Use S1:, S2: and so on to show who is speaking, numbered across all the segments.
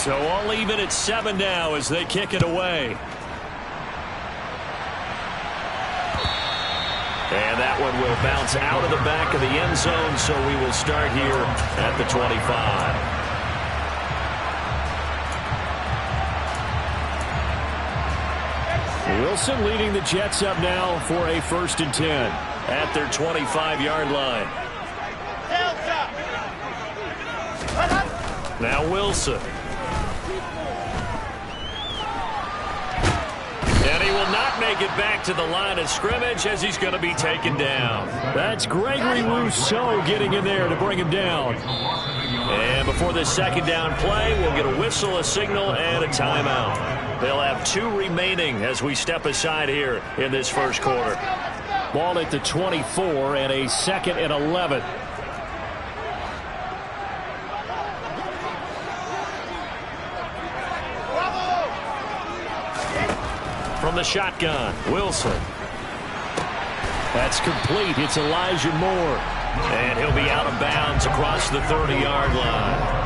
S1: So all even at 7 now as they kick it away. And that one will bounce out of the back of the end zone, so we will start here at the 25. Wilson leading the Jets up now for a 1st and 10 at their 25-yard line. Now Wilson. And he will not make it back to the line of scrimmage as he's going to be taken down. That's Gregory Rousseau getting in there to bring him down. And before this 2nd down play, we'll get a whistle, a signal, and a timeout. They'll have 2 remaining as we step aside here in this 1st quarter. Ball at the 24 and a 2nd and 11. From the shotgun, Wilson. That's complete. It's Elijah Moore. And he'll be out of bounds across the 30-yard line.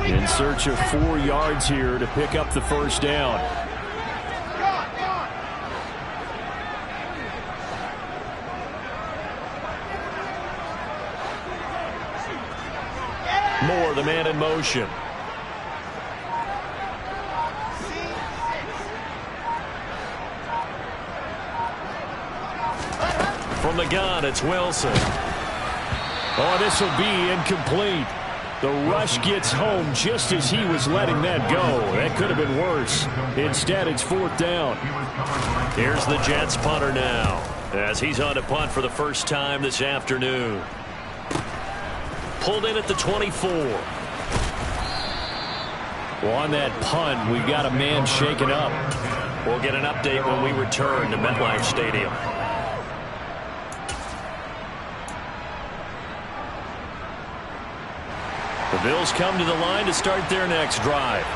S1: In search of 4 yards here to pick up the 1st down. Moore, the man in motion. From the gun, it's Wilson. Oh, this will be incomplete. The rush gets home just as he was letting that go. That could have been worse. Instead, it's 4th down. Here's the Jets punter now as he's on to punt for the first time this afternoon. Pulled in at the 24. Well, on that punt, we've got a man shaken up. We'll get an update when we return to MetLife Stadium. The Bills come to the line to start their next drive.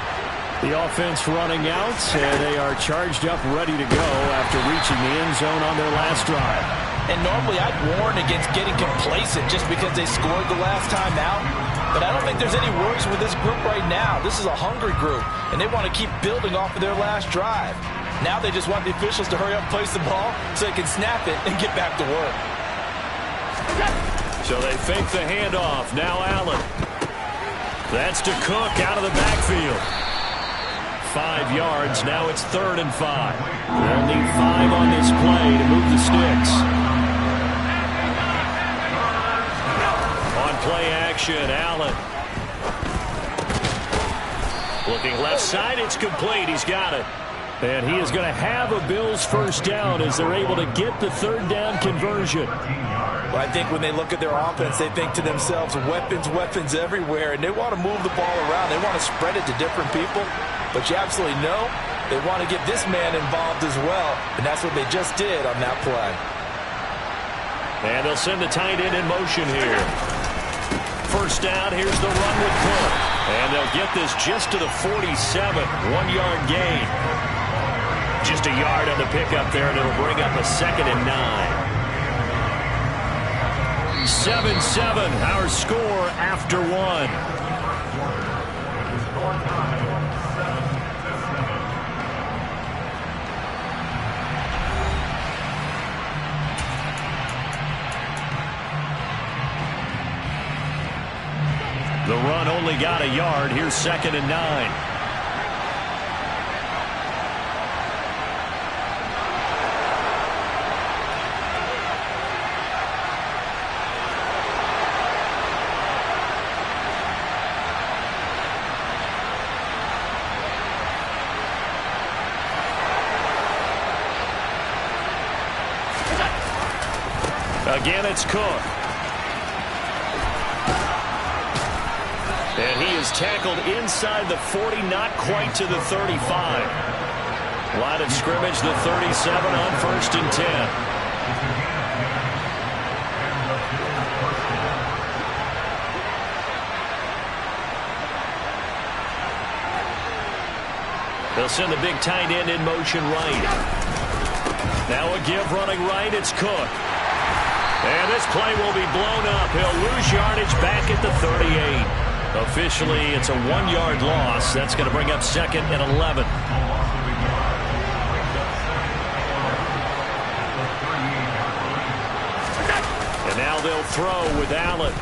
S1: The offense running out, and they are charged up, ready to go after reaching the end zone on their last drive.
S2: And normally I'd warn against getting complacent just because they scored the last time out. But I don't think there's any worries with this group right now. This is a hungry group, and they want to keep building off of their last drive. Now they just want the officials to hurry up and place the ball so they can snap it and get back to work.
S1: So they fake the handoff. Now Allen. That's to Cook out of the backfield. 5 yards. Now it's 3rd and 5. They'll need 5 on this play to move the sticks. On play action, Allen. Looking left side, it's complete. He's got it. And he is going to have a Bills 1st down as they're able to get the 3rd down conversion.
S2: Well, I think when they look at their offense, they think to themselves, weapons, weapons everywhere, and they want to move the ball around. They want to spread it to different people. But you absolutely know they want to get this man involved as well, and that's what they just did on that play.
S1: And they'll send the tight end in motion here. 1st down, here's the run with Cook. And they'll get this just to the 47, 1-yard gain. Just a yard on the pickup there, and it'll bring up a 2nd and 9. 7-7, our score after 1. The run only got a yard. Here's 2nd and 9. Again, it's Cook. And he is tackled inside the 40, not quite to the 35. Line of scrimmage, the 37 on 1st and 10. They'll send the big tight end in motion right. Now a give running right. It's Cook. And this play will be blown up. He'll lose yardage back at the 38. Officially, it's a 1-yard loss. That's going to bring up 2nd and 11. And now they'll throw with Allen.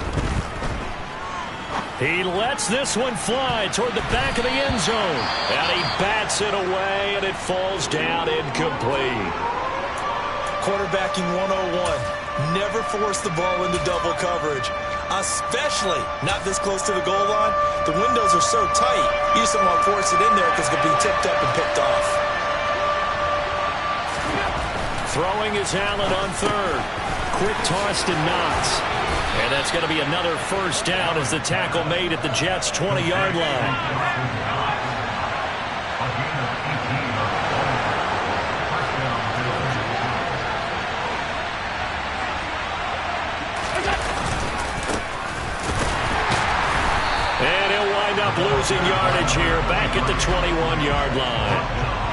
S1: He lets this one fly toward the back of the end zone. And he bats it away, and it falls down incomplete.
S2: Quarterbacking 101. Never force the ball into double coverage, especially not this close to the goal line. The windows are so tight, you just don't want to force it in there because it could be tipped up and picked off.
S1: Throwing is Allen on third. Quick toss to Knox. And that's going to be another first down as the tackle made at the Jets' 20-yard line. Losing yardage here back at the 21-yard line.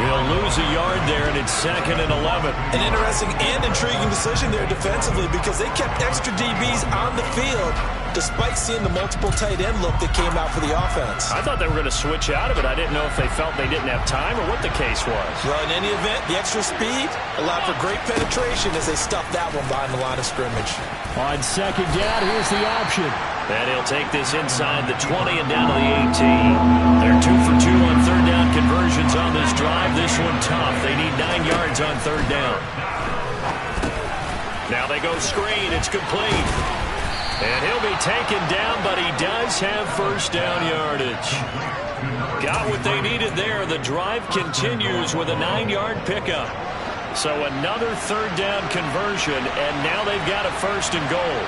S1: He'll lose a yard there, and it's 2nd and 11.
S2: An interesting and intriguing decision there defensively because they kept extra DBs on the field despite seeing the multiple tight end look that came out for the offense.
S1: I thought they were going to switch out of it. I didn't know if they felt they didn't have time or what the case was.
S2: Well, in any event, the extra speed allowed for great penetration as they stuffed that one behind the line of scrimmage.
S1: On 2nd down, here's the option. And he'll take this inside the 20 and down to the 18. They're 2 for 2 on 3rd down conversions on this drive. This one tough. They need 9 yards on 3rd down. Now they go screen. It's complete. And he'll be taken down, but he does have first down yardage. Got what they needed there. The drive continues with a 9-yard pickup. So another 3rd down conversion, and now they've got a 1st and goal.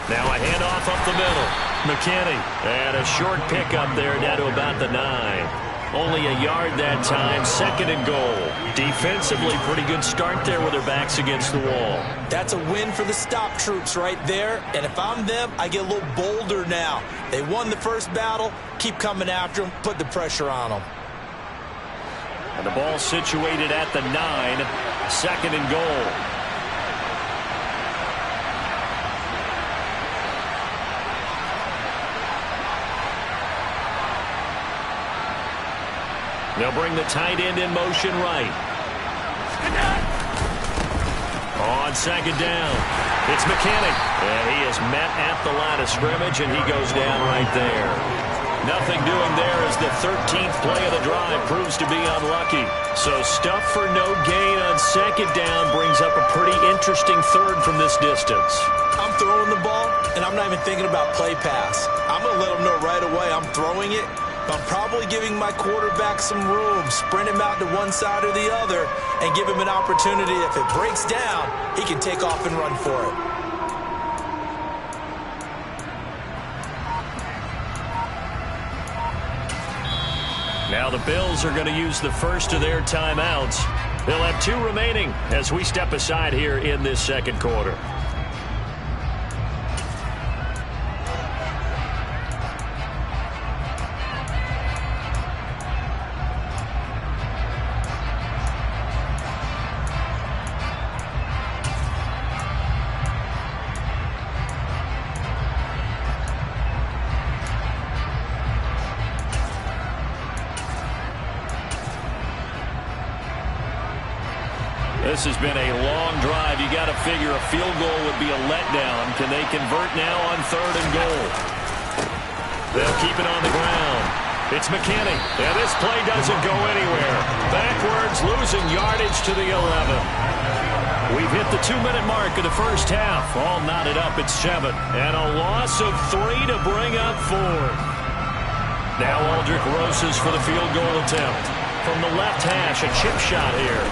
S1: Now a handoff up the middle. McKinney. And a short pickup there down to about the 9. Only a yard that time. 2nd and goal. Defensively, pretty good start there with their backs against the wall.
S2: That's a win for the stop troops right there. And if I'm them, I get a little bolder now. They won the first battle. Keep coming after them. Put the pressure on them.
S1: And the ball situated at the 9. 2nd and goal. They'll bring the tight end in motion right. On 2nd down, it's McKinney. And he is met at the line of scrimmage, and he goes down right there. Nothing doing there as the 13th play of the drive proves to be unlucky. So stuff for no gain on 2nd down brings up a pretty interesting 3rd from this distance.
S2: I'm throwing the ball, and I'm not even thinking about play pass. I'm going to let them know right away I'm throwing it. I'm probably giving my quarterback some room, sprint him out to one side or the other, and give him an opportunity. If it breaks down, he can take off and run for it.
S1: Now the Bills are going to use the first of their timeouts. They'll have 2 remaining as we step aside here in this 2nd quarter. This has been a long drive. You got to figure a field goal would be a letdown. Can they convert now on 3rd and goal? They'll keep it on the ground. It's McKinney. And this play doesn't go anywhere. Backwards, losing yardage to the 11. We've hit the 2-minute mark of the first half. All knotted up at 7. And a loss of 3 to bring up 4th. Now Aldrich Rosas for the field goal attempt. From the left hash, a chip shot here.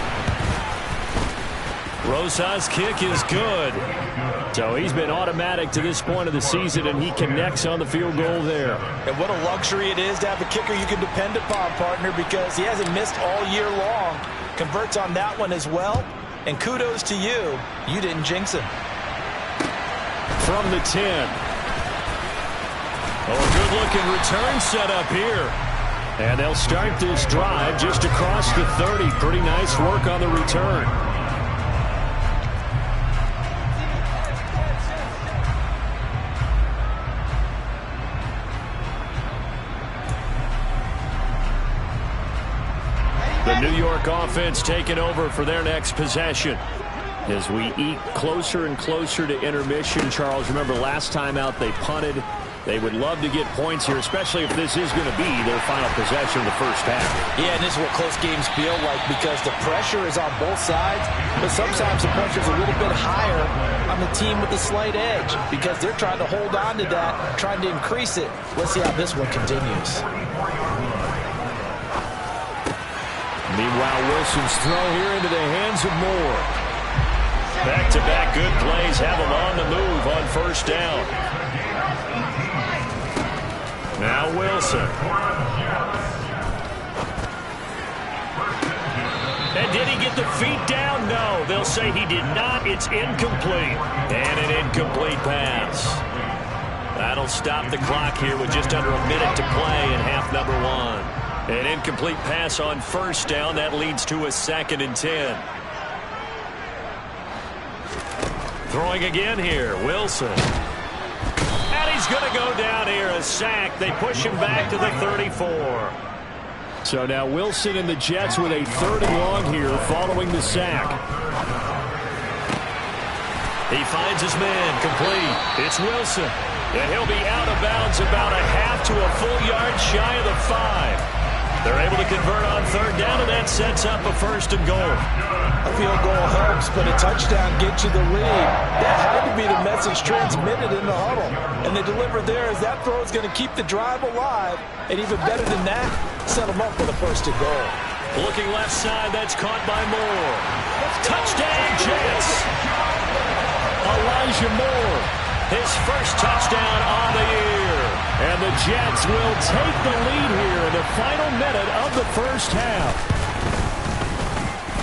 S1: Rosas' kick is good. So he's been automatic to this point of the season, and he connects on the field goal there.
S2: And what a luxury it is to have a kicker you can depend upon, partner, because he hasn't missed all year long. Converts on that one as well. And kudos to you. You didn't jinx him.
S1: From the 10. Oh, a good-looking return set up here. And they'll start this drive just across the 30. Pretty nice work on the return. The New York offense taking over for their next possession. As we eke closer and closer to intermission, Charles, remember last time out they punted. They would love to get points here, especially if this is going to be their final possession of the first half.
S2: Yeah, and this is what close games feel like because the pressure is on both sides, but sometimes the pressure is a little bit higher on the team with the slight edge because they're trying to hold on to that, trying to increase it. Let's see how this one continues.
S1: Meanwhile, Wilson's throw here into the hands of Moore. Back-to-back good plays have him on the move on first down. Now Wilson. And did he get the feet down? No, they'll say he did not. It's incomplete. And an incomplete pass. That'll stop the clock here with just under a minute to play in half number one. An incomplete pass on first down. That leads to a 2nd and 10. Throwing again here, Wilson. And he's going to go down here, a sack. They push him back to the 34. So now Wilson and the Jets with a 3rd and long here following the sack. He finds his man, complete. It's Wilson. And he'll be out of bounds about a half to a full yard shy of the 5. They're able to convert on 3rd down, and that sets up a 1st and goal.
S2: A field goal helps, but a touchdown gets you the lead. That had to be the message transmitted in the huddle. And they delivered there as that throw is going to keep the drive alive. And even better than that, set them up for the 1st and goal.
S1: Looking left side, that's caught by Moore. Touchdown, Jets! Elijah Moore, his first touchdown on the year. And the Jets will take the lead here in the final minute of the first half.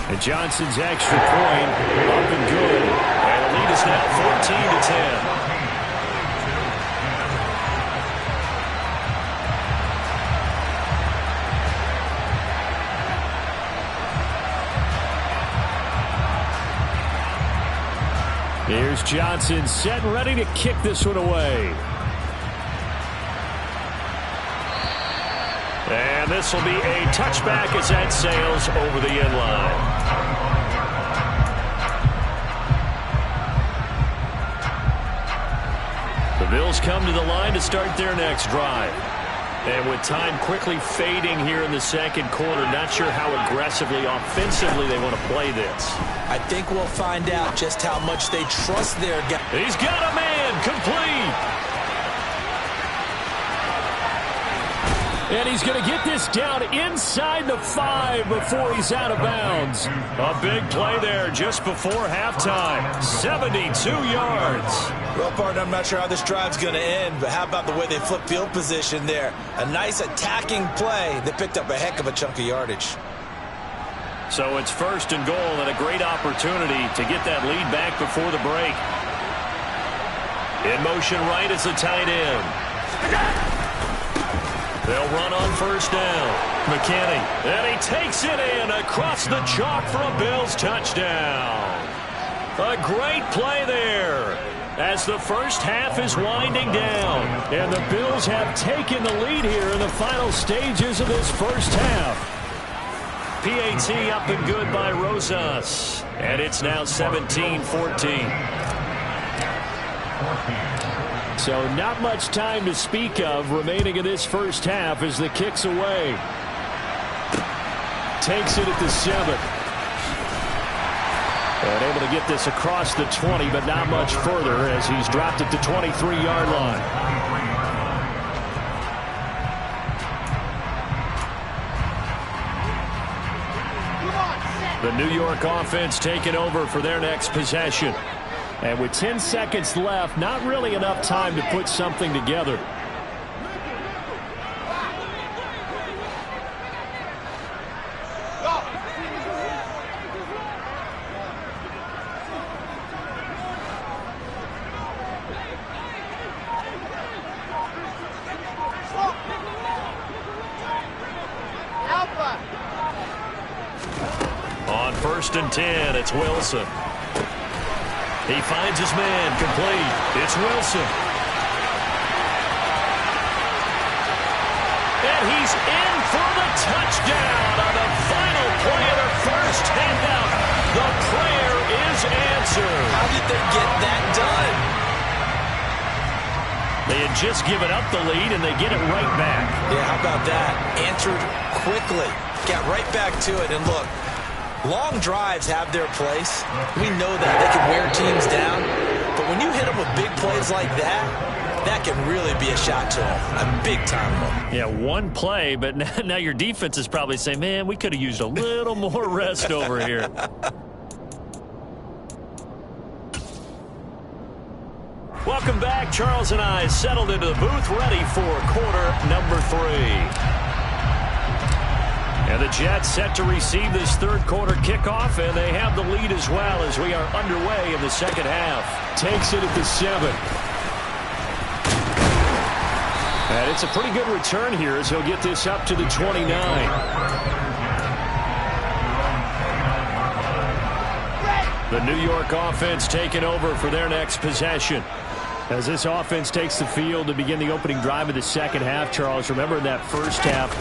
S1: And Johnson's extra point up and good. And the lead is now 14 to 10. Here's Johnson set and ready to kick this one away. And this will be a touchback as that sails over the end line. The Bills come to the line to start their next drive. And with time quickly fading here in the second quarter, not sure how aggressively, offensively they want to play this.
S2: I think we'll find out just how much they trust their guy.
S1: He's got a man, complete. And he's going to get this down inside the 5 before he's out of bounds. A big play there just before halftime. 72 yards.
S2: Well, partner, I'm not sure how this drive's going to end, but how about the way they flip field position there? A nice attacking play. They picked up a heck of a chunk of yardage.
S1: So it's 1st and goal and a great opportunity to get that lead back before the break. In motion right is the tight end. They'll run on first down. McKinney. And he takes it in across the chalk for a Bills touchdown. A great play there as the first half is winding down. And the Bills have taken the lead here in the final stages of this first half. PAT up and good by Rosas. And it's now 17-14. So not much time to speak of remaining in this first half as the kick's away. Takes it at the 7. And able to get this across the 20, but not much further as he's dropped at the 23-yard line. The New York offense taking over for their next possession. And with 10 seconds left, not really enough time to put something together. 1st and 10. It's Wilson. He finds his man, complete. It's Wilson. And he's in for the touchdown on the final play of the first handout. The prayer is answered.
S2: How did they get that done?
S1: They had just given up the lead, and they get it right back.
S2: Yeah, how about that? Answered quickly. Got right back to it. And look, long drives have their place. We know that. They can wear teams down. But when you hit them with big plays like that, that can really be a shot to them. A big-time one.
S1: Yeah, one play, but now your defense is probably saying, man, we could have used a little more rest over here. Welcome back. Charles and I settled into the booth, ready for quarter number 3. And the Jets set to receive this third quarter kickoff, and they have the lead as well as we are underway in the second half. Takes it at the 7. And it's a pretty good return here as he'll get this up to the 29. The New York offense taking over for their next possession. As this offense takes the field to begin the opening drive of the second half, Charles, remember in that first half,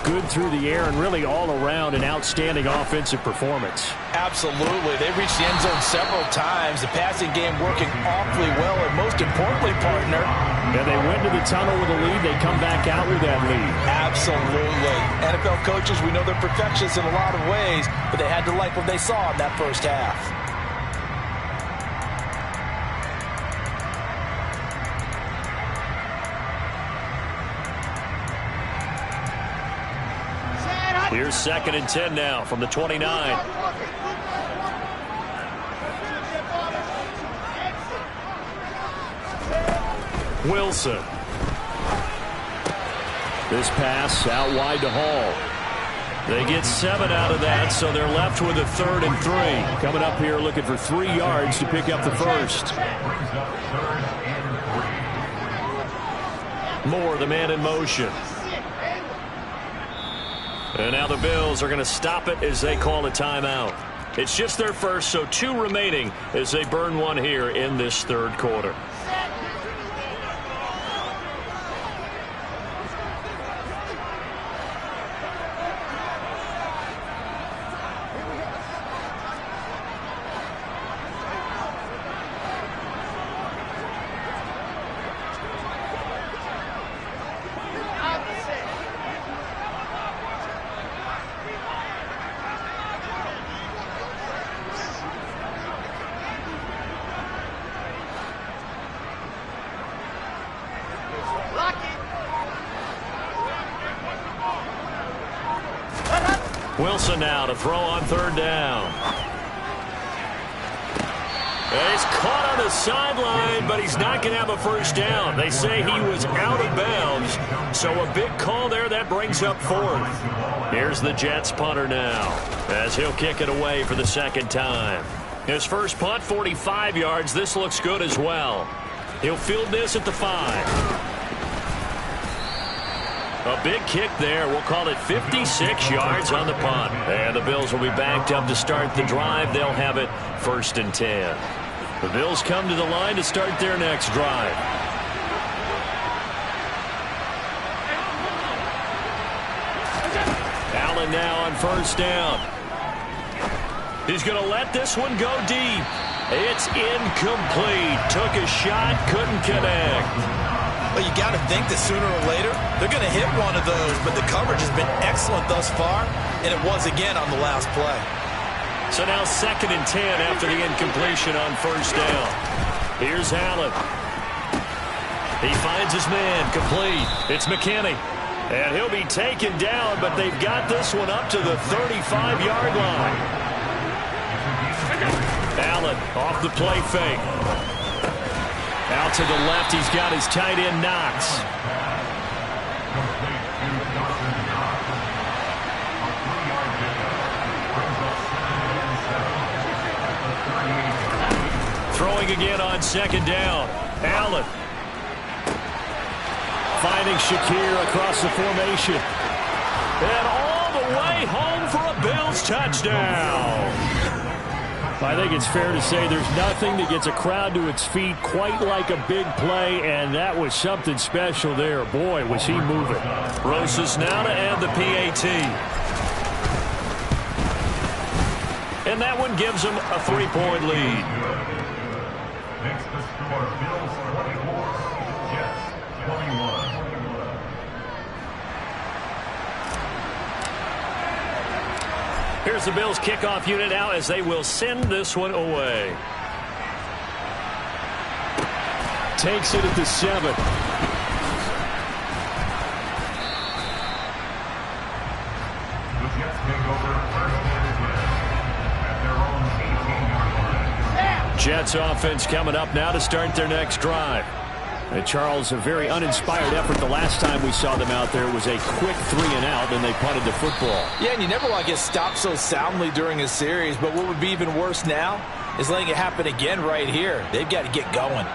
S1: good through the air and really all around an outstanding offensive performance.
S2: Absolutely. They reached the end zone several times. The passing game working awfully well, and most importantly, partner.
S1: Yeah, they went to the tunnel with a lead. They come back out with that lead.
S2: Absolutely. NFL coaches, we know they're perfectionists in a lot of ways, but they had to like what they saw in that first half.
S1: Here's 2nd and 10 now from the 29. Wilson. This pass out wide to Hall. They get 7 out of that, so they're left with a 3rd and 3. Coming up here looking for 3 yards to pick up the first. Moore, the man in motion. And now the Bills are going to stop it as they call a timeout. It's just their first, so 2 remaining as they burn one here in this third quarter. Wilson now to throw on 3rd down. He's caught on the sideline, but he's not going to have a first down. They say he was out of bounds, so a big call there. That brings up 4th. Here's the Jets punter now as he'll kick it away for the 2nd time. His first punt, 45 yards. This looks good as well. He'll field this at the 5. A big kick there. We'll call it 56 yards on the punt. And the Bills will be backed up to start the drive. They'll have it 1st and 10. The Bills come to the line to start their next drive. Allen now on 1st down. He's going to let this one go deep. It's incomplete. Took a shot, couldn't connect.
S2: Well, you got to think that sooner or later they're going to hit one of those, but the coverage has been excellent thus far, and it was again on the last play.
S1: So now 2nd and 10 after the incompletion on 1st down. Here's Allen. He finds his man, complete. It's McKinney. And he'll be taken down, but they've got this one up to the 35-yard line. Allen off the play fake. Out to the left, he's got his tight end, Knox. Throwing again on 2nd down. Allen. Finding Shakir across the formation. And all the way home for a Bills touchdown. I think it's fair to say there's nothing that gets a crowd to its feet quite like a big play, and that was something special there. Boy, was he moving. Rosas now to add the PAT. And that one gives them a 3-point lead.
S3: Makes the score Bills 24, Jets 21.
S1: Here's the Bills kickoff unit now as they will send this one away. Takes it at the 7.
S3: The Jets take over first and 10 at their own 18-yard line.
S1: Jets offense coming up now to start their next drive. And Charles, a very uninspired effort. The last time we saw them out there was a quick 3-and-out, and they punted the football.
S2: Yeah, and you never want to get stopped so soundly during a series, but what would be even worse now is letting it happen again right here. They've got to get going.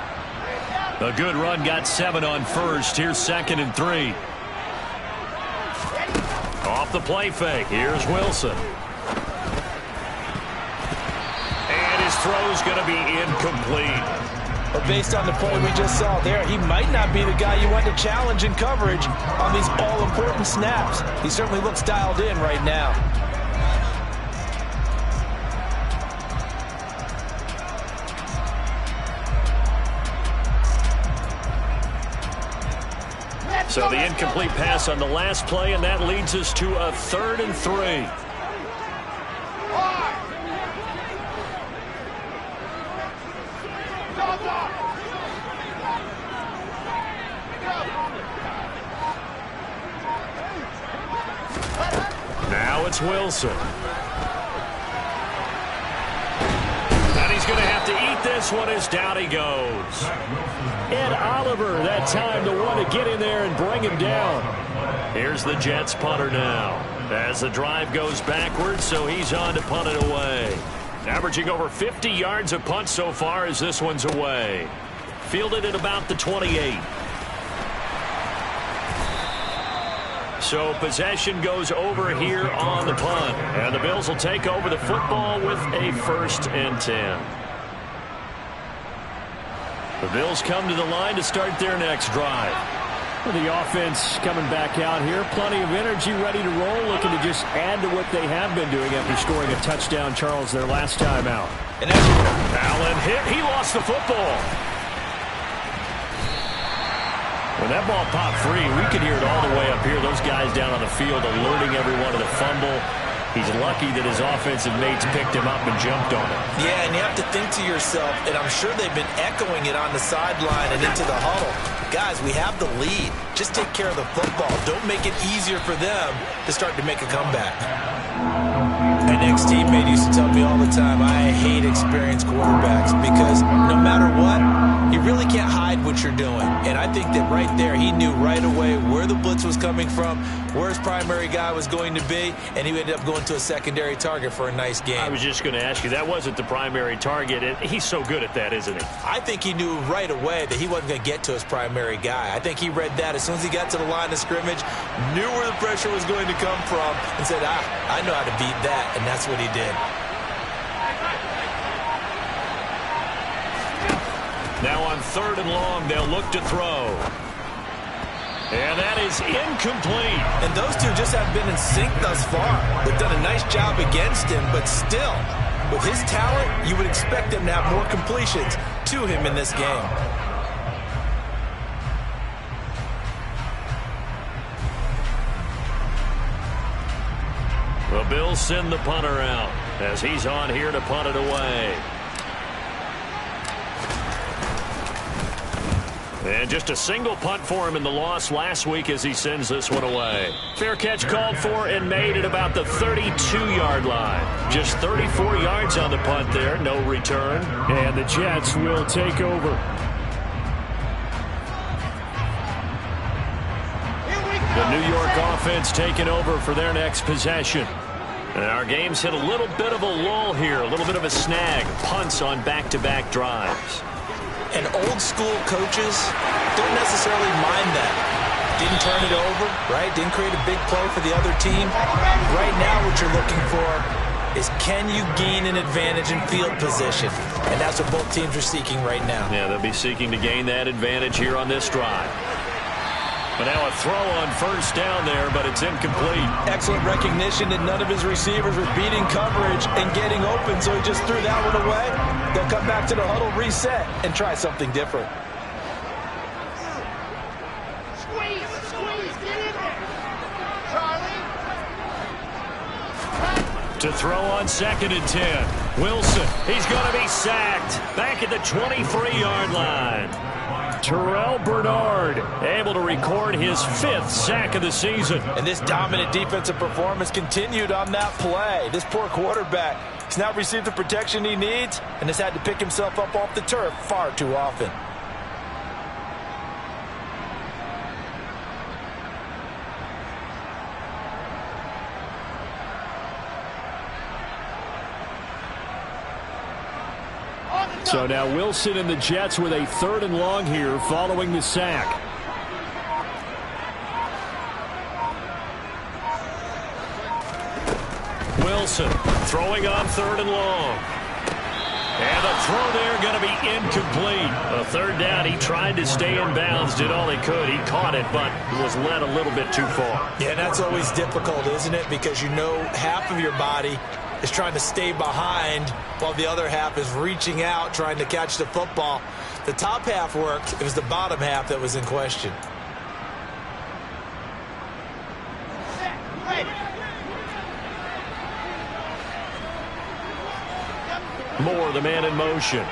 S1: A good run got 7 on first. Here's 2nd and 3. Off the play fake. Here's Wilson. And his throw's going to be incomplete.
S2: But based on the play we just saw there, he might not be the guy you want to challenge in coverage on these all-important snaps. He certainly looks dialed in right now.
S1: So the incomplete pass on the last play, and that leads us to a 3rd and 3. Now it's Wilson. And he's going to have to eat this one as down he goes. Ed Oliver, that time to want to get in there and bring him down. Here's the Jets punter now. As the drive goes backwards, so he's on to punt it away. Averaging over 50 yards a punt so far as this one's away. Fielded at about the 28. So possession goes over here on the punt. And the Bills will take over the football with a 1st and 10. The Bills come to the line to start their next drive. The offense coming back out here. Plenty of energy, ready to roll, looking to just add to what they have been doing after scoring a touchdown, Charles, their last time out.
S2: And as
S1: Allen hit. He lost the football. When that ball popped free, we could hear it all the way up here. Those guys down on the field alerting everyone to the fumble. He's lucky that his offensive mates picked him up and jumped on him.
S2: Yeah, and you have to think to yourself, and I'm sure they've been echoing it on the sideline and into the huddle. Guys, we have the lead. Just take care of the football. Don't make it easier for them to start to make a comeback. An ex-teammate used to tell me all the time, I hate experienced quarterbacks because no matter what, you really can't hide what you're doing. And I think that right there, he knew right away where the blitz was coming from, where his primary guy was going to be, and he ended up going to a secondary target for a nice game.
S1: I was just going to ask you, that wasn't the primary target. He's so good at that, isn't he?
S2: I think he knew right away that he wasn't going to get to his primary guy. I think he read that as soon as he got to the line of scrimmage, knew where the pressure was going to come from, and said, I know how to beat that, and that's what he did.
S1: Now on 3rd and long, they'll look to throw. And that is incomplete.
S2: And those two just have been in sync thus far. They've done a nice job against him, but still, with his talent, you would expect him to have more completions to him in this game.
S1: The Bills send the punter out as he's on here to punt it away. And just a single punt for him in the loss last week as he sends this one away. Fair catch called for and made at about the 32-yard line. Just 34 yards on the punt there, no return. And the Jets will take over. The New York offense taking over for their next possession. And our game's hit a little bit of a lull here, a little bit of a snag. Punts on back-to-back drives.
S2: And old-school coaches don't necessarily mind that. Didn't turn it over, right? Didn't create a big play for the other team. Right now what you're looking for is can you gain an advantage in field position? And that's what both teams are seeking right now.
S1: Yeah, they'll be seeking to gain that advantage here on this drive. But now a throw on first down there, but it's incomplete.
S2: Excellent recognition that none of his receivers were beating coverage and getting open, so he just threw that one away. They'll come back to the huddle, reset, and try something different.
S4: Squeeze, get in there. Charlie.
S1: To throw on 2nd and 10. Wilson, he's going to be sacked. Back at the 23-yard line. Terrell Bernard able to record his 5th sack of the season.
S2: And this dominant defensive performance continued on that play. This poor quarterback has now received the protection he needs and has had to pick himself up off the turf far too often.
S1: So now Wilson and the Jets with a 3rd and long here following the sack. Wilson throwing on 3rd and long. And the throw there going to be incomplete. A 3rd down. He tried to stay in bounds, did all he could. He caught it, but was led a little bit too far.
S2: Yeah, that's always difficult, isn't it? Because you know half of your body is trying to stay behind while the other half is reaching out trying to catch the football. The top half worked. It was the bottom half that was in question.
S1: Moore, the man in motion.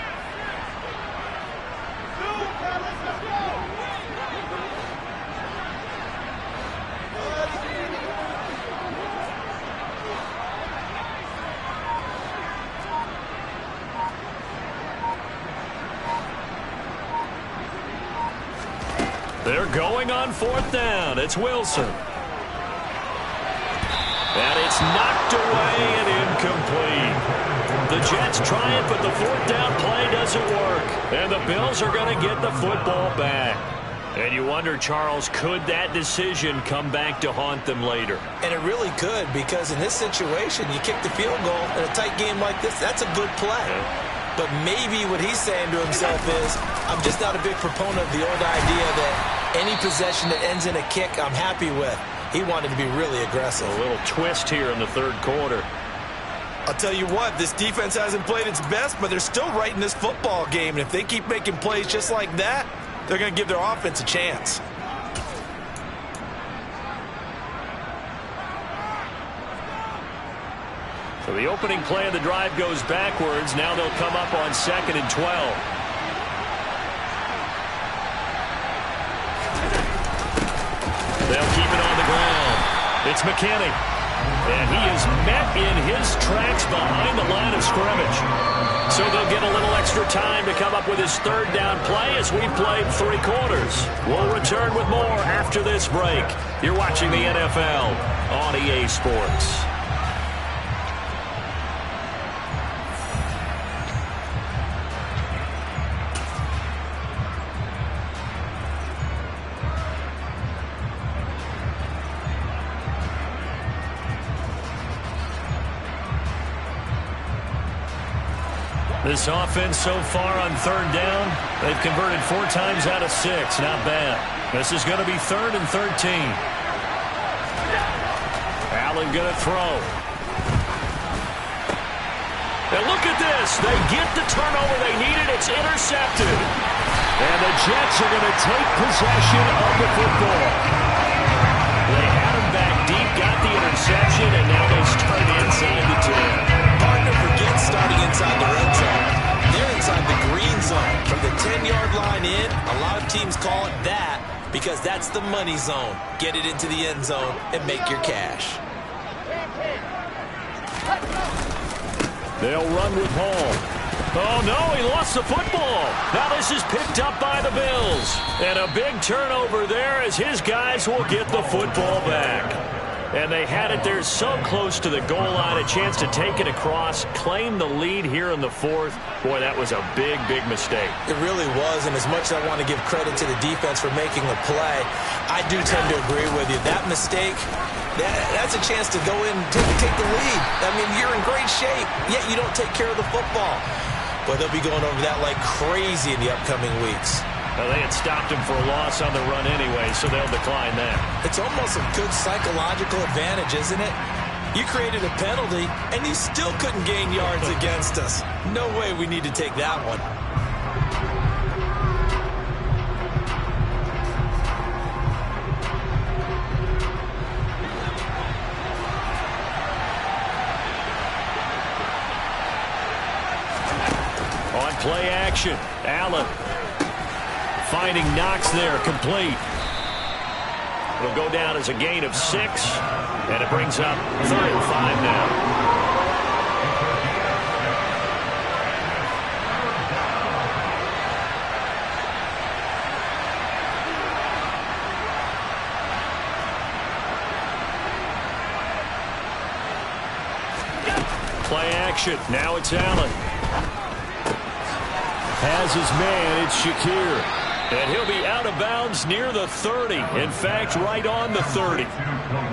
S1: They're going on 4th down. It's Wilson. And it's knocked away and incomplete. The Jets try it, but the 4th down play doesn't work. And the Bills are going to get the football back. And you wonder, Charles, could that decision come back to haunt them later?
S2: And it really could, because in this situation, you kick the field goal in a tight game like this, that's a good play.
S1: Yeah.
S2: But maybe what he's saying to himself is, I'm just not a big proponent of the old idea that any possession that ends in a kick I'm happy with. He wanted to be really aggressive.
S1: A little twist here in the 3rd quarter.
S2: I'll tell you what, this defense hasn't played its best, but they're still right in this football game. And if they keep making plays just like that, they're going to give their offense a chance.
S1: So the opening play of the drive goes backwards. Now they'll come up on 2nd and 12. They'll keep it on the ground. It's McKinney. And he is met in his tracks behind the line of scrimmage. So they'll get a little extra time to come up with his 3rd down play as we played 3 quarters. We'll return with more after this break. You're watching the NFL on EA Sports. This offense so far on 3rd down, they've converted 4 times out of 6. Not bad. This is going to be 3rd and 13. Allen going to throw. And look at this. They get the turnover they needed. It's intercepted. And the Jets are going to take possession of the football. They had him back deep, got the interception, and now they start inside the 10.
S2: Partner forgets starting inside the red zone. They're inside the green zone. From the 10-yard line in, a lot of teams call it that because that's the money zone. Get it into the end zone and make your cash.
S1: They'll run with Hall. Oh, no, he lost the football. Now this is picked up by the Bills. And a big turnover there as his guys will get the football back. And they had it there so close to the goal line, a chance to take it across, claim the lead here in the 4th. Boy, that was a big, big mistake.
S2: It really was, and as much as I want to give credit to the defense for making the play, I do tend to agree with you. That mistake, That's a chance to go in and take the lead. I mean, you're in great shape, yet you don't take care of the football. But they'll be going over that like crazy in the upcoming weeks.
S1: Well, they had stopped him for a loss on the run anyway, so they'll decline that.
S2: It's almost a good psychological advantage, isn't it? You created a penalty, and you still couldn't gain yards against us. No way we need to take that one.
S1: On play action, Allen finding Knox there, complete. It'll go down as a gain of 6, and it brings up 3rd and 5 now. Play action, now it's Allen. Has his man, it's Shakir. And he'll be out of bounds near the 30. In fact, right on the 30.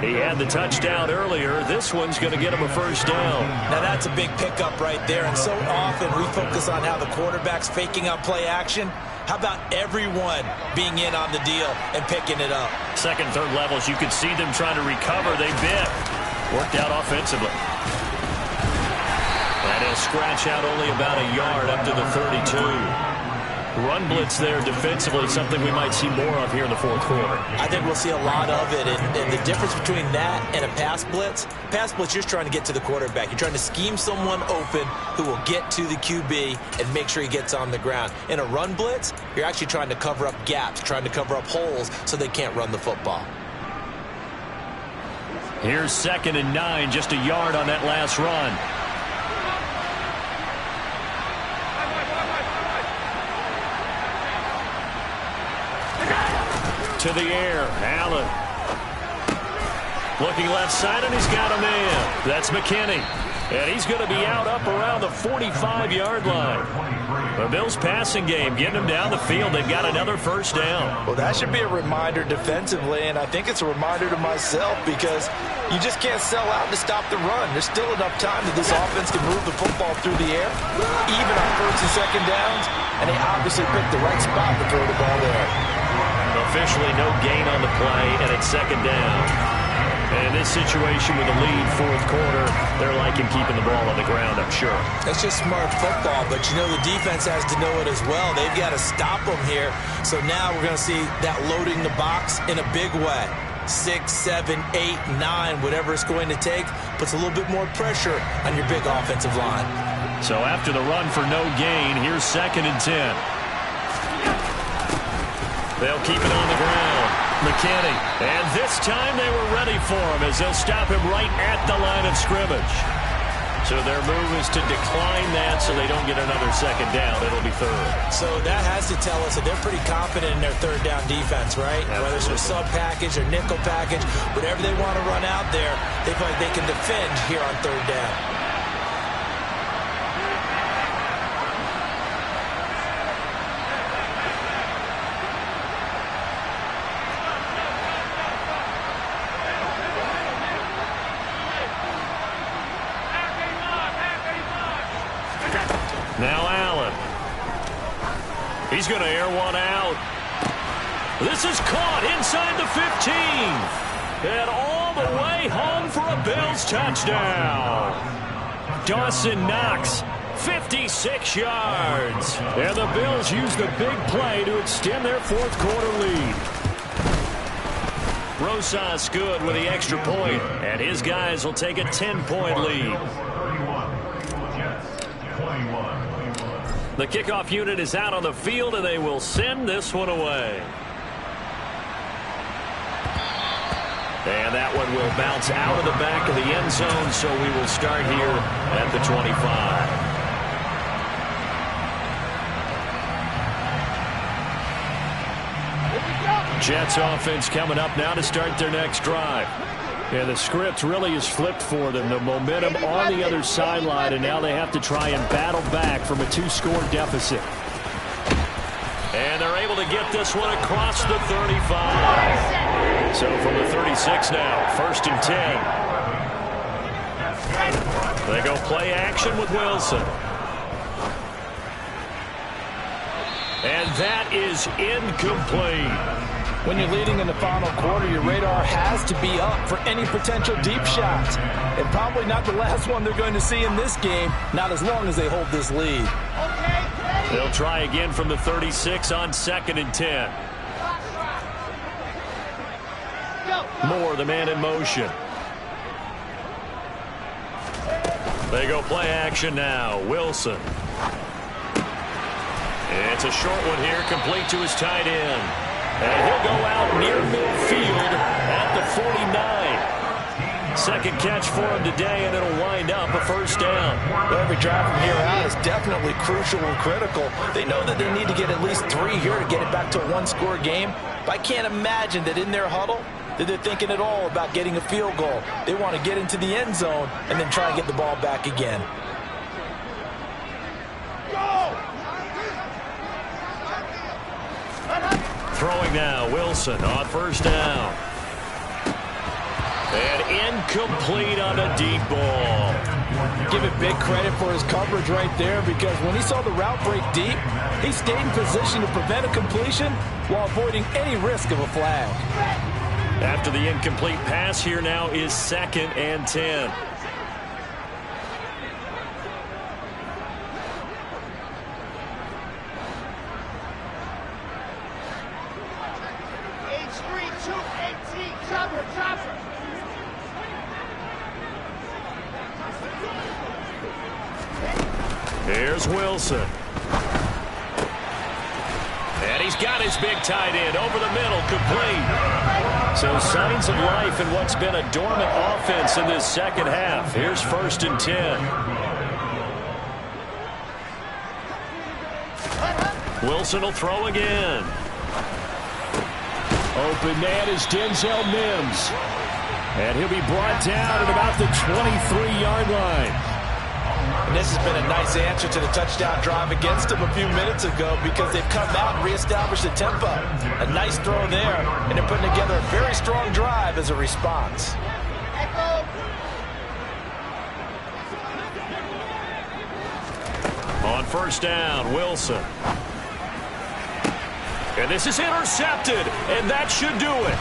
S1: He had the touchdown earlier. This one's going to get him a first down.
S2: Now that's a big pickup right there. And so often we focus on how the quarterback's faking out play action. How about everyone being in on the deal and picking it up?
S1: Second, third levels, you could see them trying to recover. They bit. Worked out offensively. And he'll scratch out only about a yard up to the 32. Run blitz there defensively, something we might see more of here in the fourth quarter.
S2: I think we'll see a lot of it, and the difference between that and a pass blitz, you're trying to get to the quarterback. You're trying to scheme someone open who will get to the QB and make sure he gets on the ground. In a run blitz, you're actually trying to cover up gaps, trying to cover up holes so they can't run the football.
S1: Here's 2nd and 9, just a yard on that last run. To the air, Allen. Looking left side, and he's got a man. That's McKinney. And he's going to be out up around the 45-yard line. The Bills' passing game getting them down the field. They've got another first down.
S2: Well, that should be a reminder defensively, and I think it's a reminder to myself because you just can't sell out to stop the run. There's still enough time that this offense can move the football through the air, even on 1st and 2nd downs, and they obviously picked the right spot to throw the ball there.
S1: Officially no gain on the play, and it's 2nd down. And in this situation with a lead, fourth quarter, they're liking keeping the ball on the ground, I'm sure.
S2: That's just smart football, but you know the defense has to know it as well. They've got to stop them here. So now we're going to see that loading the box in a big way. 6, 7, 8, 9, whatever it's going to take, puts a little bit more pressure on your big offensive line.
S1: So after the run for no gain, here's 2nd and 10. They'll keep it on the ground. McKinney. And this time they were ready for him as they'll stop him right at the line of scrimmage. So their move is to decline that so they don't get another 2nd down. It'll be 3rd.
S2: So that has to tell us that they're pretty confident in their 3rd down defense, right?
S1: Absolutely.
S2: Whether it's a sub package or nickel package, whatever they want to run out there, they feel like they can defend here on 3rd down.
S1: Now Allen. He's going to air one out. This is caught inside the 15. And all the way home for a Bills touchdown. Dawson Knox, 56 yards. And the Bills use the big play to extend their fourth quarter lead. Rosas good with the extra point, and his guys will take a 10-point lead. The kickoff unit is out on the field, and they will send this one away. And that one will bounce out of the back of the end zone, so we will start here at the 25. Jets offense coming up now to start their next drive. And the script really is flipped for them. The momentum on the other sideline, and now they have to try and battle back from a 2-score deficit. And they're able to get this one across the 35. So from the 36 now, 1st and 10. They go play action with Wilson. And that is incomplete.
S2: When you're leading in the final quarter, your radar has to be up for any potential deep shots. And probably not the last one they're going to see in this game, not as long as they hold this lead.
S1: They'll try again from the 36 on 2nd and 10. Moore, the man in motion. They go play action now. Wilson. It's a short one here, complete to his tight end. And he'll go out near midfield at the 49. Second catch for him today, and it'll wind up a 1st down.
S2: Well, every drive from here out is definitely crucial and critical. They know that they need to get at least 3 here to get it back to a one-score game. But I can't imagine that in their huddle that they're thinking at all about getting a field goal. They want to get into the end zone and then try and get the ball back again.
S1: Throwing now, Wilson on 1st down. And incomplete on a deep ball.
S2: Give it big credit for his coverage right there, because when he saw the route break deep, he stayed in position to prevent a completion while avoiding any risk of a flag.
S1: After the incomplete pass, here now is 2nd and 10. Here's Wilson. And he's got his big tight end over the middle, complete. So signs of life in what's been a dormant offense in this second half. Here's 1st and 10. Wilson will throw again. Open man is Denzel Mims. And he'll be brought down at about the 23-yard line.
S2: And this has been a nice answer to the touchdown drive against them a few minutes ago, because they've come out and reestablished the tempo. A nice throw there, and they're putting together a very strong drive as a response.
S1: On 1st down, Wilson. And this is intercepted, and that should do it.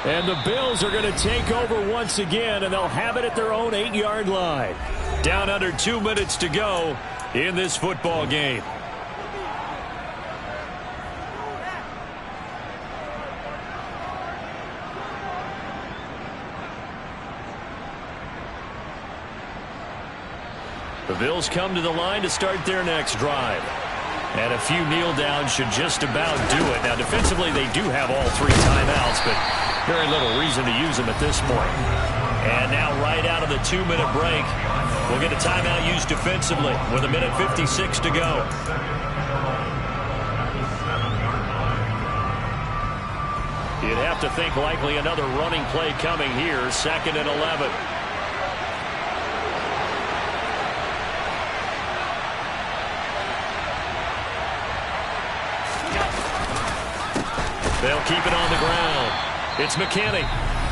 S1: And the Bills are going to take over once again, and they'll have it at their own 8-yard line. Down under 2 minutes to go in this football game. The Bills come to the line to start their next drive. And a few kneel downs should just about do it. Now, defensively, they do have all 3 timeouts, but very little reason to use them at this point. And now right out of the 2-minute break, we'll get a timeout used defensively with 1:56 to go. You'd have to think likely another running play coming here, 2nd and 11. They'll keep it on the ground. It's McKinney.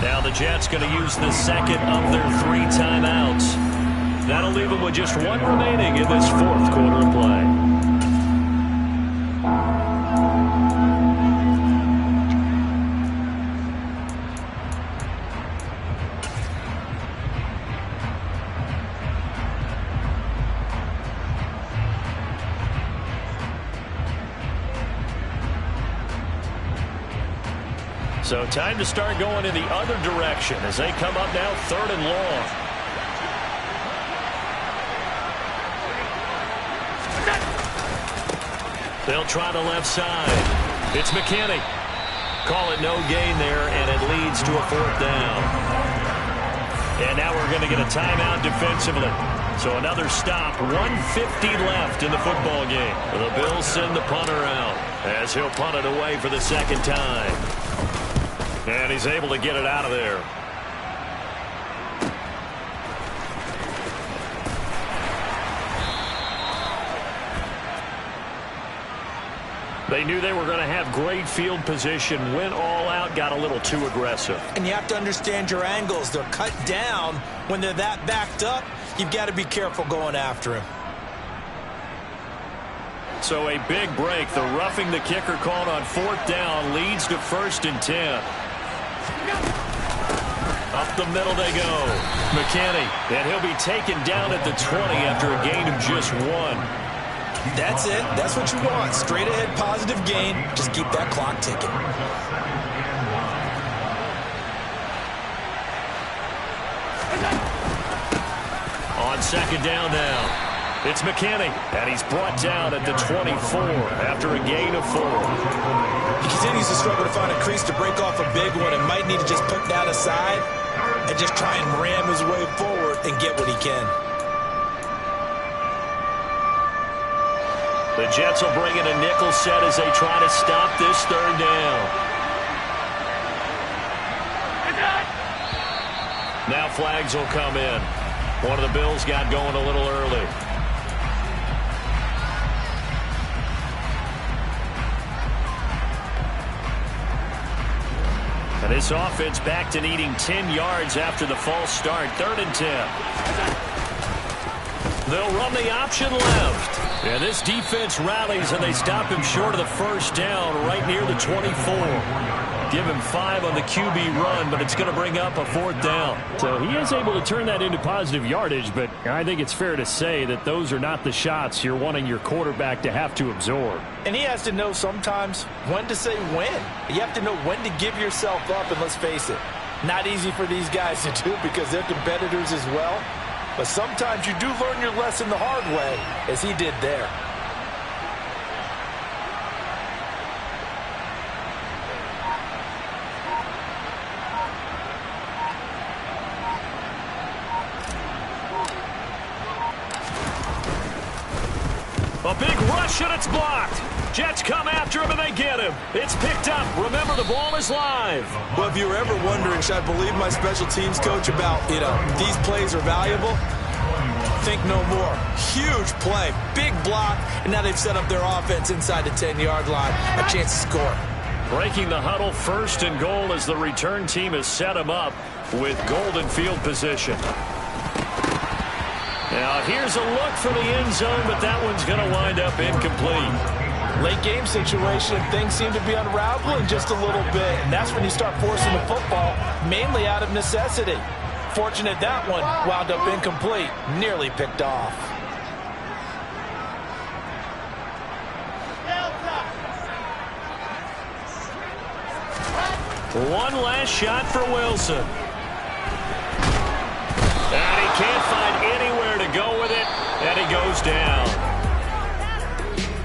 S1: Now the Jets going to use the 2nd of their 3 timeouts. That'll leave them with just 1 remaining in this 4th quarter of play. So time to start going in the other direction as they come up now 3rd and long. They'll try the left side. It's McKinney. Call it no gain there, and it leads to a 4th down. And now we're going to get a timeout defensively. So another stop, 1:50 left in the football game. The Bills send the punter out as he'll punt it away for the 2nd time. And he's able to get it out of there. They knew they were going to have great field position, went all out, got a little too aggressive.
S2: And you have to understand your angles. They're cut down. When they're that backed up, you've got to be careful going after him.
S1: So a big break. The roughing the kicker called on 4th down leads to 1st and 10. Up the middle they go. McKinney, and he'll be taken down at the 20 after a gain of just 1.
S2: That's it. That's what you want. Straight ahead positive gain. Just keep that clock ticking.
S1: On 2nd down now. It's McKinney, and he's brought down at the 24 after a gain of 4.
S2: He continues to struggle to find a crease to break off a big one and might need to just put that aside and just try and ram his way forward and get what he can.
S1: The Jets will bring in a nickel set as they try to stop this 3rd down. Now flags will come in. One of the Bills got going a little early. And this offense back to needing 10 yards after the false start. 3rd and 10. They'll run the option left. And this defense rallies, and they stop him short of the 1st down right near the 24. Give him 5 on the QB run, but it's going to bring up a 4th down.
S5: So he is able to turn that into positive yardage, but I think it's fair to say that those are not the shots you're wanting your quarterback to have to absorb.
S2: And he has to know sometimes when to say when. You have to know when to give yourself up, and let's face it, not easy for these guys to do because they're competitors as well. But sometimes you do learn your lesson the hard way, as he did there.
S1: A big rush, and it's blocked. Jets come after him, and they get him. It's picked up. Remember, the ball is live.
S2: Well, if you were ever wondering, should I believe my special teams coach about, these plays are valuable? Think no more. Huge play, big block, and now they've set up their offense inside the 10-yard line. A chance to score.
S1: Breaking the huddle, 1st and goal as the return team has set him up with golden field position. Now, here's a look for the end zone, but that one's going to wind up incomplete.
S2: Late game situation, things seem to be unraveling just a little bit, and that's when you start forcing the football, mainly out of necessity. Fortunate that one wound up incomplete, nearly picked off.
S1: One last shot for Wilson. And he can't find anywhere to go with it, and he goes down.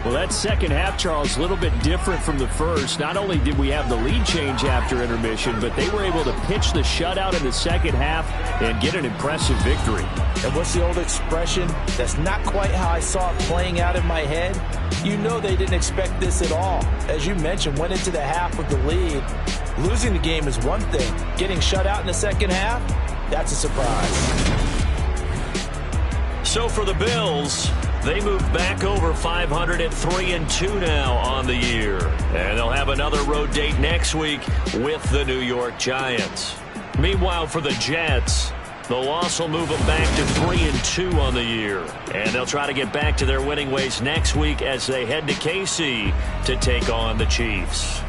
S5: Well, that second half, Charles, a little bit different from the first. Not only did we have the lead change after intermission, but they were able to pitch the shutout in the second half and get an impressive victory.
S2: And what's the old expression? That's not quite how I saw it playing out in my head. You know they didn't expect this at all. As you mentioned, went into the half with the lead. Losing the game is one thing. Getting shut out in the second half, that's a surprise.
S1: So for the Bills, they move back over 500 at 3-2 now on the year. And they'll have another road date next week with the New York Giants. Meanwhile, for the Jets, the loss will move them back to 3-2 on the year. And they'll try to get back to their winning ways next week as they head to KC to take on the Chiefs.